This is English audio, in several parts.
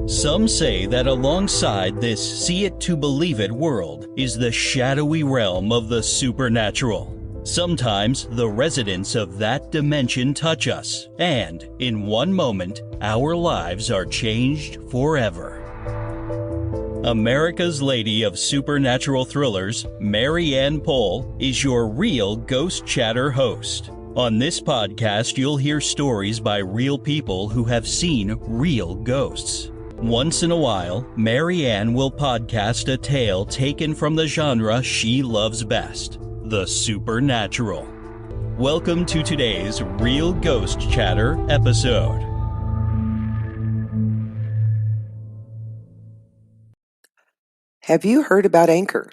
Some say that alongside this see-it-to-believe-it world is the shadowy realm of the supernatural. Sometimes the residents of that dimension touch us, and in one moment, our lives are changed forever. America's Lady of Supernatural Thrillers, Mary Ann Pohl, is your real Ghost Chatter host. On this podcast, you'll hear stories by real people who have seen real ghosts. Once in a while, Mary Ann will podcast a tale taken from the genre she loves best, the supernatural. Welcome to today's Real Ghost Chatter episode. Have you heard about Anchor?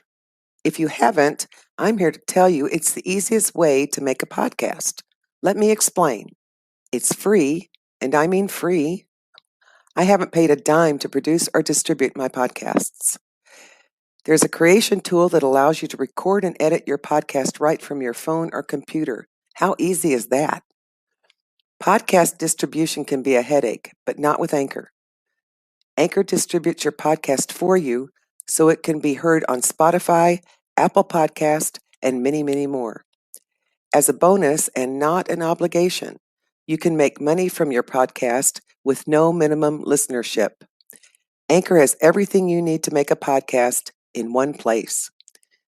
If you haven't, I'm here to tell you it's the easiest way to make a podcast. Let me explain. It's free, and I mean free. I haven't paid a dime to produce or distribute my podcasts. There's a creation tool that allows you to record and edit your podcast right from your phone or computer. How easy is that? Podcast distribution can be a headache, but not with Anchor. Anchor distributes your podcast for you so it can be heard on Spotify, Apple Podcast, and many, many more. As a bonus and not an obligation, you can make money from your podcast with no minimum listenership. Anchor has everything you need to make a podcast in one place.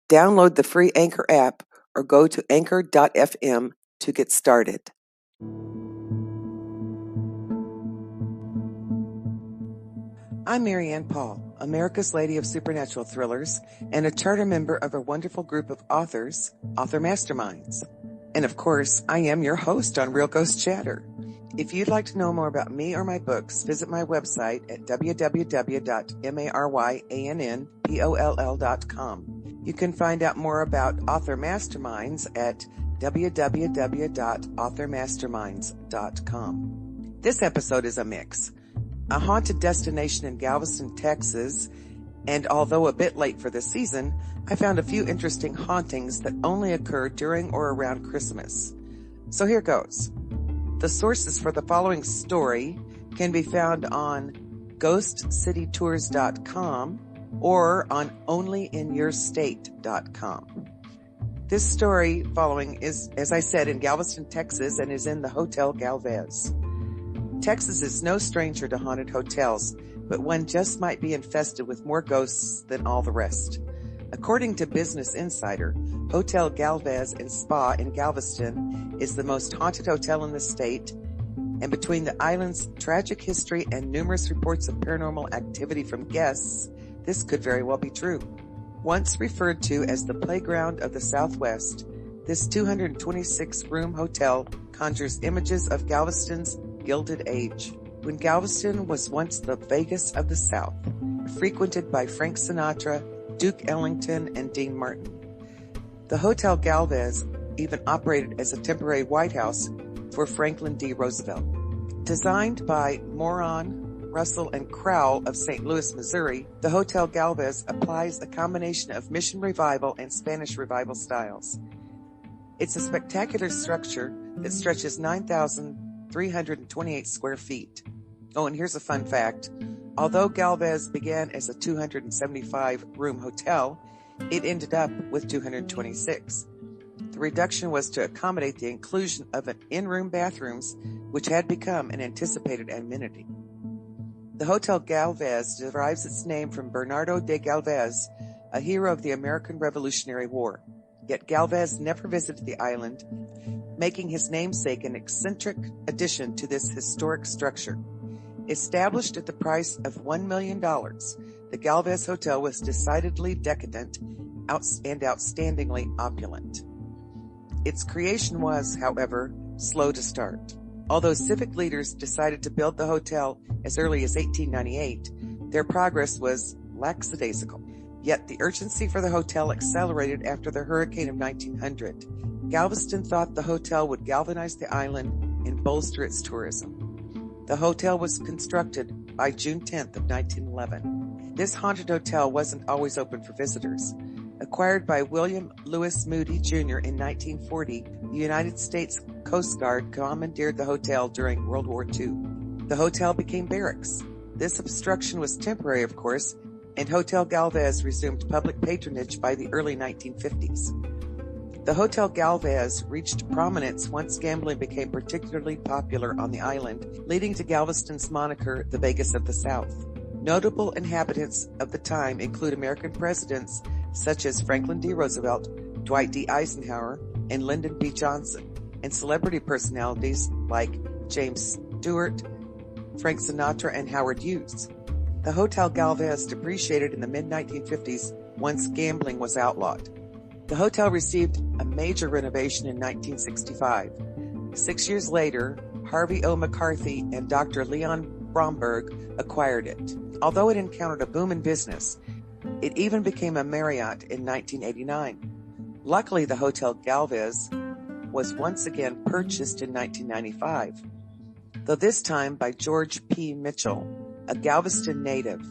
Download the free Anchor app or go to anchor.fm to get started. I'm Mary Ann Pohl, America's Lady of Supernatural Thrillers, and a charter member of a wonderful group of authors, Author Masterminds. And of course, I am your host on Real Ghost Chatter. If you'd like to know more about me or my books, visit my website at www.maryanpoll.com. You can find out more about Author Masterminds at www.authormasterminds.com. This episode is a mix. A haunted destination in Galveston, Texas, and although a bit late for the season, I found a few interesting hauntings that only occur during or around Christmas. So here goes. The sources for the following story can be found on ghostcitytours.com or on onlyinyourstate.com. This story following is, as I said, in Galveston, Texas, and is in the Hotel Galvez. Texas is no stranger to haunted hotels, but one just might be infested with more ghosts than all the rest. According to Business Insider, Hotel Galvez and Spa in Galveston is the most haunted hotel in the state, and between the island's tragic history and numerous reports of paranormal activity from guests, this could very well be true. Once referred to as the playground of the Southwest, this 226-room hotel conjures images of Galveston's Gilded Age, when Galveston was once the Vegas of the South, frequented by Frank Sinatra, Duke Ellington, and Dean Martin. The Hotel Galvez even operated as a temporary White House for Franklin D. Roosevelt. Designed by Moran, Russell, and Crowell of St. Louis, Missouri, the Hotel Galvez applies a combination of Mission Revival and Spanish Revival styles. It's a spectacular structure that stretches 9,328 square feet. Oh, and here's a fun fact. Although Galvez began as a 275-room hotel, it ended up with 226. The reduction was to accommodate the inclusion of an in-room bathrooms, which had become an anticipated amenity. The Hotel Galvez derives its name from Bernardo de Galvez, a hero of the American Revolutionary War. Yet Galvez never visited the island, making his namesake an eccentric addition to this historic structure. Established at the price of $1 million, the Galvez Hotel was decidedly decadent and outstandingly opulent. Its creation was, however, slow to start. Although civic leaders decided to build the hotel as early as 1898, their progress was lackadaisical. Yet the urgency for the hotel accelerated after the hurricane of 1900. Galveston thought the hotel would galvanize the island and bolster its tourism. The hotel was constructed by June 10th of 1911. This haunted hotel wasn't always open for visitors. Acquired by William Lewis Moody Jr. in 1940, the United States Coast Guard commandeered the hotel during World War II. The hotel became barracks. This obstruction was temporary, of course, and Hotel Galvez resumed public patronage by the early 1950s. The Hotel Galvez reached prominence once gambling became particularly popular on the island, leading to Galveston's moniker, the Vegas of the South. Notable inhabitants of the time include American presidents such as Franklin D. Roosevelt, Dwight D. Eisenhower, and Lyndon B. Johnson, and celebrity personalities like James Stewart, Frank Sinatra, and Howard Hughes. The Hotel Galvez depreciated in the mid-1950s once gambling was outlawed. The hotel received a major renovation in 1965. 6 years later, Harvey O. McCarthy and Dr. Leon Bromberg acquired it. Although it encountered a boom in business, it even became a Marriott in 1989. Luckily, the Hotel Galvez was once again purchased in 1995, though this time by George P. Mitchell, a Galveston native.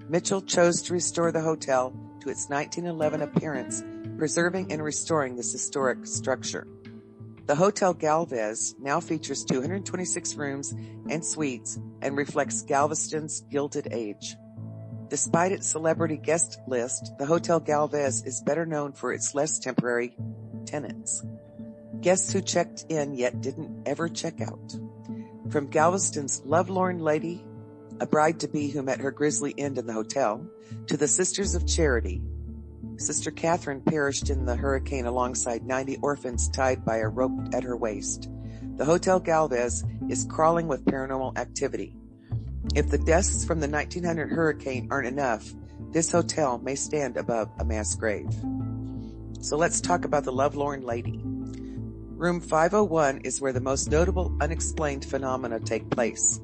Mitchell chose to restore the hotel to its 1911 appearance, preserving and restoring this historic structure. The Hotel Galvez now features 226 rooms and suites and reflects Galveston's Gilded Age. Despite its celebrity guest list, the Hotel Galvez is better known for its less temporary tenants. Guests who checked in yet didn't ever check out. From Galveston's Lovelorn Lady, a bride-to-be who met her grisly end in the hotel, to the Sisters of Charity. Sister Catherine perished in the hurricane alongside 90 orphans tied by a rope at her waist. The Hotel Galvez is crawling with paranormal activity. If the deaths from the 1900 hurricane aren't enough, this hotel may stand above a mass grave. So let's talk about the Lovelorn Lady. Room 501 is where the most notable unexplained phenomena take place.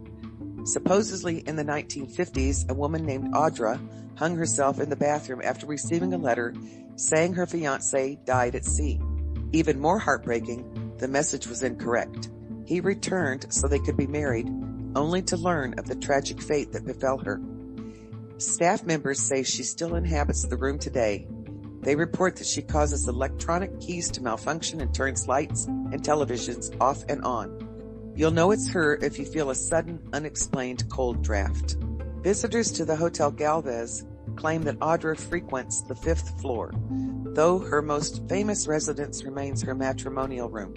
Supposedly in the 1950s, a woman named Audra hung herself in the bathroom after receiving a letter saying her fiancé died at sea. Even more heartbreaking, the message was incorrect. He returned so they could be married, only to learn of the tragic fate that befell her. Staff members say she still inhabits the room today. They report that she causes electronic keys to malfunction and turns lights and televisions off and on. You'll know it's her if you feel a sudden, unexplained cold draft. Visitors to the Hotel Galvez claim that Audra frequents the 5th floor, though her most famous residence remains her matrimonial room.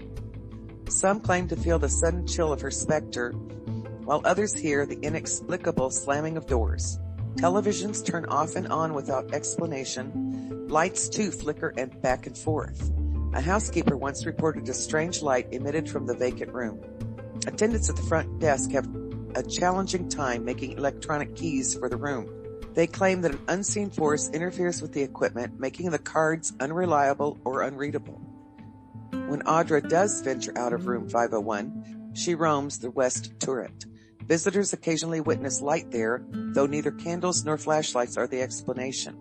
Some claim to feel the sudden chill of her specter, while others hear the inexplicable slamming of doors. Televisions turn off and on without explanation. Lights, too, flicker and back and forth. A housekeeper once reported a strange light emitted from the vacant room. Attendants at the front desk have a challenging time making electronic keys for the room. They claim that an unseen force interferes with the equipment, making the cards unreliable or unreadable. When Audra does venture out of room 501, she roams the west turret. Visitors occasionally witness light there, though neither candles nor flashlights are the explanation.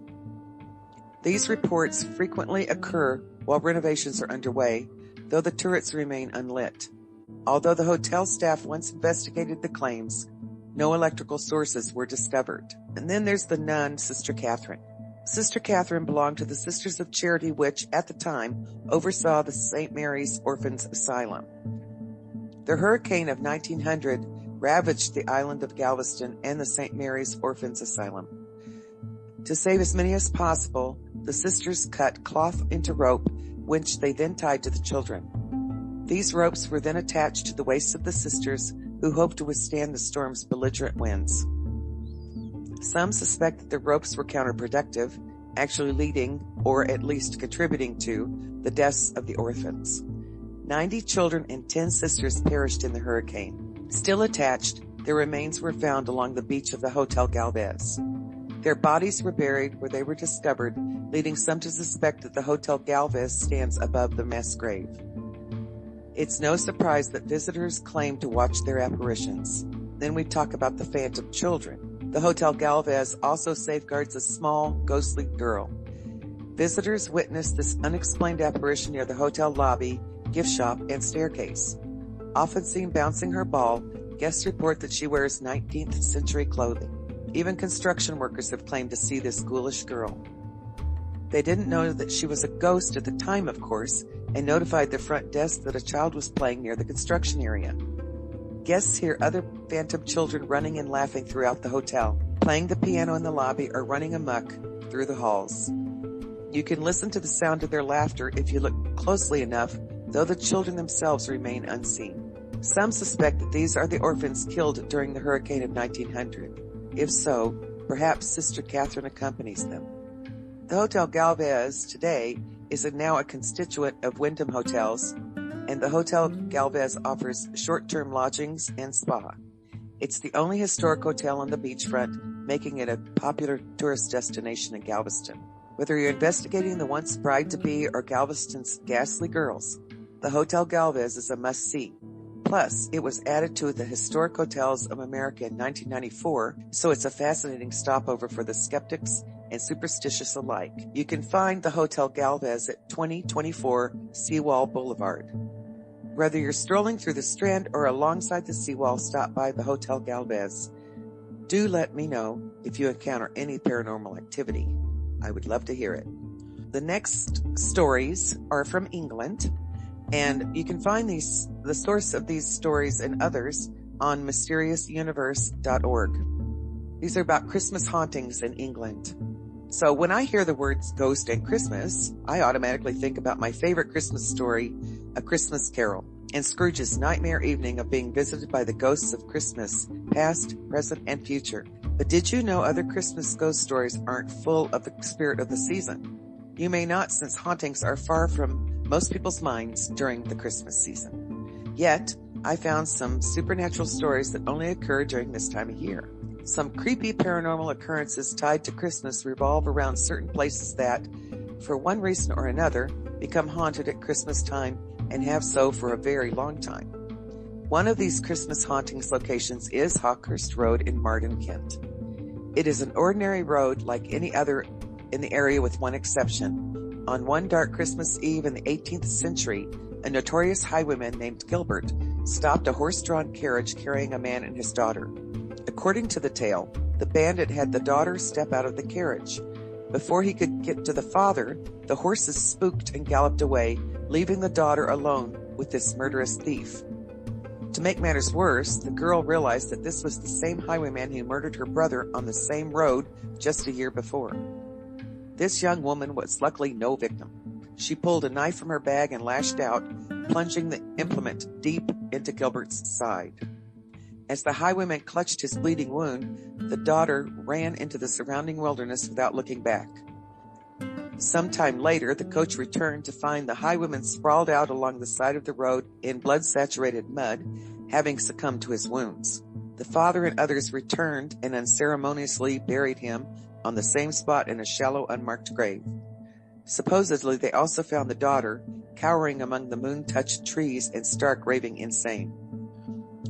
These reports frequently occur while renovations are underway, though the turrets remain unlit. Although the hotel staff once investigated the claims, no electrical sources were discovered. And then there's the nun Sister Catherine. Sister Catherine belonged to the Sisters of Charity, which, at the time, oversaw the St. Mary's Orphans Asylum. The hurricane of 1900 ravaged the island of Galveston and the St. Mary's Orphans Asylum. To save as many as possible, the sisters cut cloth into rope, which they then tied to the children. These ropes were then attached to the waists of the sisters, who hoped to withstand the storm's belligerent winds. Some suspect that the ropes were counterproductive, actually leading, or at least contributing to, the deaths of the orphans. 90 children and 10 sisters perished in the hurricane. Still attached, their remains were found along the beach of the Hotel Galvez. Their bodies were buried where they were discovered, leading some to suspect that the Hotel Galvez stands above the mass grave. It's no surprise that visitors claim to watch their apparitions. Then we talk about the phantom children. The Hotel Galvez also safeguards a small, ghostly girl. Visitors witness this unexplained apparition near the hotel lobby, gift shop, and staircase. Often seen bouncing her ball, guests report that she wears 19th century clothing. Even construction workers have claimed to see this ghoulish girl. They didn't know that she was a ghost at the time, of course, and notified the front desk that a child was playing near the construction area. Guests hear other phantom children running and laughing throughout the hotel, playing the piano in the lobby, or running amok through the halls. You can listen to the sound of their laughter if you look closely enough, though the children themselves remain unseen. Some suspect that these are the orphans killed during the hurricane of 1900. If so, perhaps Sister Catherine accompanies them. The Hotel Galvez today is now a constituent of Wyndham Hotels, and the Hotel Galvez offers short-term lodgings and spa. It's the only historic hotel on the beachfront, making it a popular tourist destination in Galveston. Whether you're investigating the once bride-to-be or Galveston's ghastly girls, the Hotel Galvez is a must-see. Plus, it was added to the Historic Hotels of America in 1994, so it's a fascinating stopover for the skeptics and superstitious alike. You can find the Hotel Galvez at 2024 Seawall Boulevard. Whether you're strolling through the Strand or alongside the seawall, stop by the Hotel Galvez. Do let me know if you encounter any paranormal activity. I would love to hear it. The next stories are from England, and you can find the source of these stories and others on mysteriousuniverse.org. These are about Christmas hauntings in England. So when I hear the words ghost and Christmas, I automatically think about my favorite Christmas story, A Christmas Carol, and Scrooge's nightmare evening of being visited by the ghosts of Christmas, past, present, and future. But did you know other Christmas ghost stories aren't full of the spirit of the season? You may not, since hauntings are far from most people's minds during the Christmas season. Yet, I found some supernatural stories that only occur during this time of year. Some creepy paranormal occurrences tied to Christmas revolve around certain places that, for one reason or another, become haunted at Christmas time and have so for a very long time. One of these Christmas hauntings locations is Hawkhurst Road in Marden, Kent. It is an ordinary road like any other in the area with one exception. On one dark Christmas Eve in the 18th century, a notorious highwayman named Gilbert stopped a horse-drawn carriage carrying a man and his daughter. According to the tale, the bandit had the daughter step out of the carriage. Before he could get to the father, the horses spooked and galloped away, leaving the daughter alone with this murderous thief. To make matters worse, the girl realized that this was the same highwayman who murdered her brother on the same road just a year before. This young woman was luckily no victim. She pulled a knife from her bag and lashed out, plunging the implement deep into Gilbert's side. As the highwayman clutched his bleeding wound, the daughter ran into the surrounding wilderness without looking back. Sometime later, the coach returned to find the highwayman sprawled out along the side of the road in blood-saturated mud, having succumbed to his wounds. The father and others returned and unceremoniously buried him on the same spot in a shallow, unmarked grave. Supposedly, they also found the daughter cowering among the moon-touched trees and stark raving insane.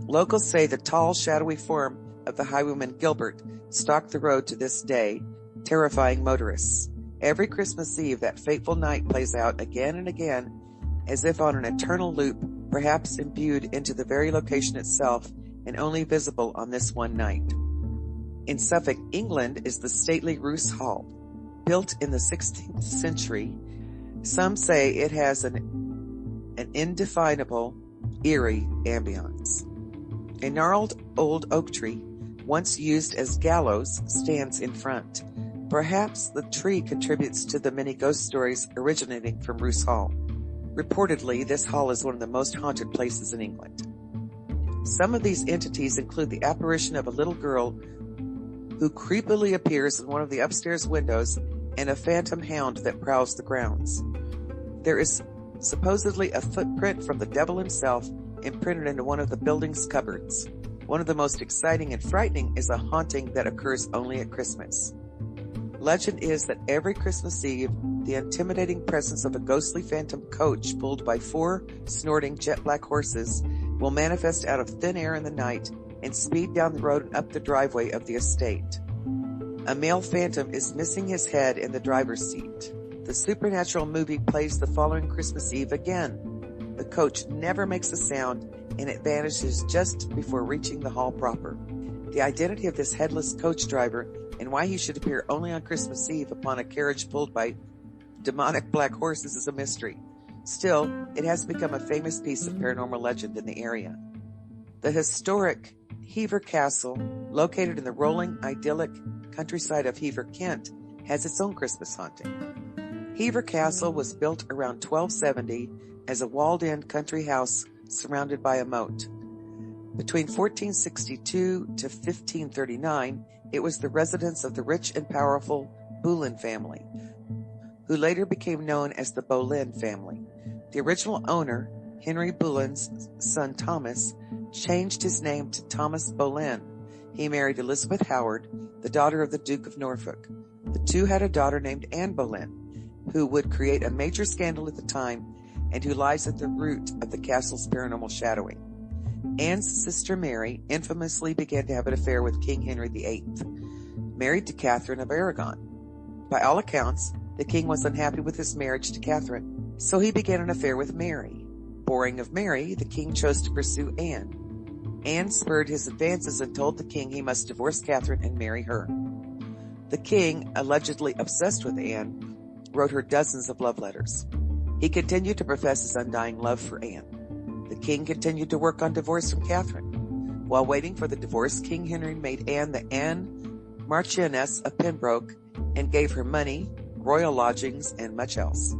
Locals say the tall, shadowy form of the highwayman Gilbert stalked the road to this day, terrifying motorists. Every Christmas Eve, that fateful night plays out again and again, as if on an eternal loop, perhaps imbued into the very location itself and only visible on this one night. In Suffolk, England, is the stately Ruse Hall. Built in the 16th century, some say it has an indefinable, eerie ambience. A gnarled old oak tree, once used as gallows, stands in front. Perhaps the tree contributes to the many ghost stories originating from Ruse Hall. Reportedly, this hall is one of the most haunted places in England. Some of these entities include the apparition of a little girl who creepily appears in one of the upstairs windows and a phantom hound that prowls the grounds. There is supposedly a footprint from the devil himself imprinted into one of the building's cupboards. One of the most exciting and frightening is a haunting that occurs only at Christmas. Legend is that every Christmas Eve, the intimidating presence of a ghostly phantom coach pulled by 4 snorting jet-black horses will manifest out of thin air in the night and speed down the road and up the driveway of the estate. A male phantom is missing his head in the driver's seat. The supernatural movie plays the following Christmas Eve again. The coach never makes a sound, and it vanishes just before reaching the hall proper. The identity of this headless coach driver and why he should appear only on Christmas Eve upon a carriage pulled by demonic black horses is a mystery. Still, it has become a famous piece of paranormal legend in the area. The historic Hever Castle, located in the rolling, idyllic countryside of Hever, Kent, has its own Christmas haunting. Hever Castle was built around 1270 as a walled-in country house surrounded by a moat. Between 1462 to 1539, it was the residence of the rich and powerful Boleyn family, who later became known as the Boleyn family. The original owner, Henry Boleyn's son Thomas, changed his name to Thomas Boleyn. He married Elizabeth Howard, the daughter of the Duke of Norfolk. The two had a daughter named Anne Boleyn, who would create a major scandal at the time and who lies at the root of the castle's paranormal shadowing. Anne's sister Mary infamously began to have an affair with King Henry VIII, married to Catherine of Aragon. By all accounts, the king was unhappy with his marriage to Catherine, so he began an affair with Mary. Boring of Mary, the king chose to pursue Anne. Anne spurred his advances and told the king he must divorce Catherine and marry her. The king, allegedly obsessed with Anne, wrote her dozens of love letters. He continued to profess his undying love for Anne. The king continued to work on divorce from Catherine. While waiting for the divorce, King Henry made Anne the Marchioness of Pembroke and gave her money, royal lodgings, and much else.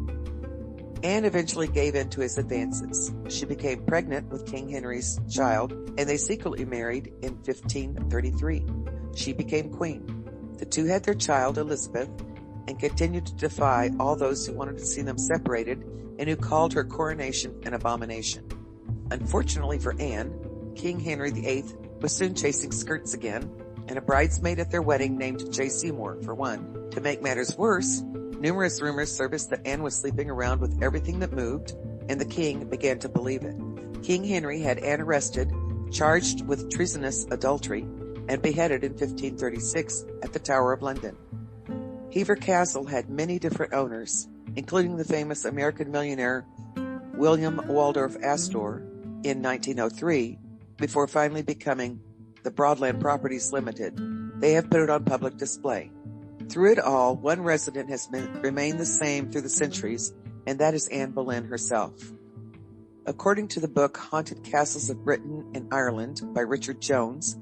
Anne eventually gave in to his advances. She became pregnant with King Henry's child, and they secretly married in 1533. She became queen. The two had their child, Elizabeth, and continued to defy all those who wanted to see them separated and who called her coronation an abomination. Unfortunately for Anne, King Henry VIII was soon chasing skirts again, and a bridesmaid at their wedding named J. Seymour for one. To make matters worse, numerous rumors surfaced that Anne was sleeping around with everything that moved, and the king began to believe it. King Henry had Anne arrested, charged with treasonous adultery, and beheaded in 1536 at the Tower of London. Hever Castle had many different owners, including the famous American millionaire William Waldorf Astor in 1903, before finally becoming the Broadland Properties Limited. They have put it on public display. Through it all, one resident has remained the same through the centuries, and that is Anne Boleyn herself. According to the book Haunted Castles of Britain and Ireland by Richard Jones,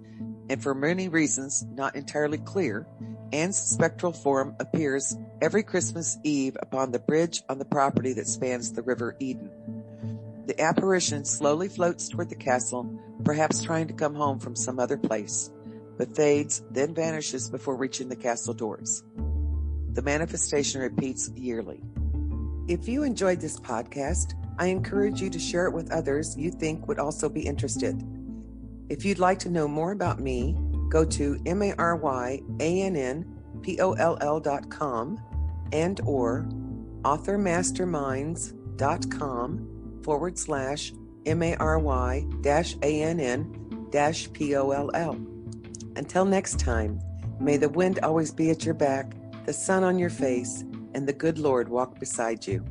and for many reasons not entirely clear, Anne's spectral form appears every Christmas Eve upon the bridge on the property that spans the River Eden. The apparition slowly floats toward the castle, perhaps trying to come home from some other place, but fades, then vanishes before reaching the castle doors. The manifestation repeats yearly. If you enjoyed this podcast, I encourage you to share it with others you think would also be interested. If you'd like to know more about me, go to MaryAnnPoll.com and or authormasterminds.com/MaryAnn-POLL. Until next time, may the wind always be at your back, the sun on your face, and the good Lord walk beside you.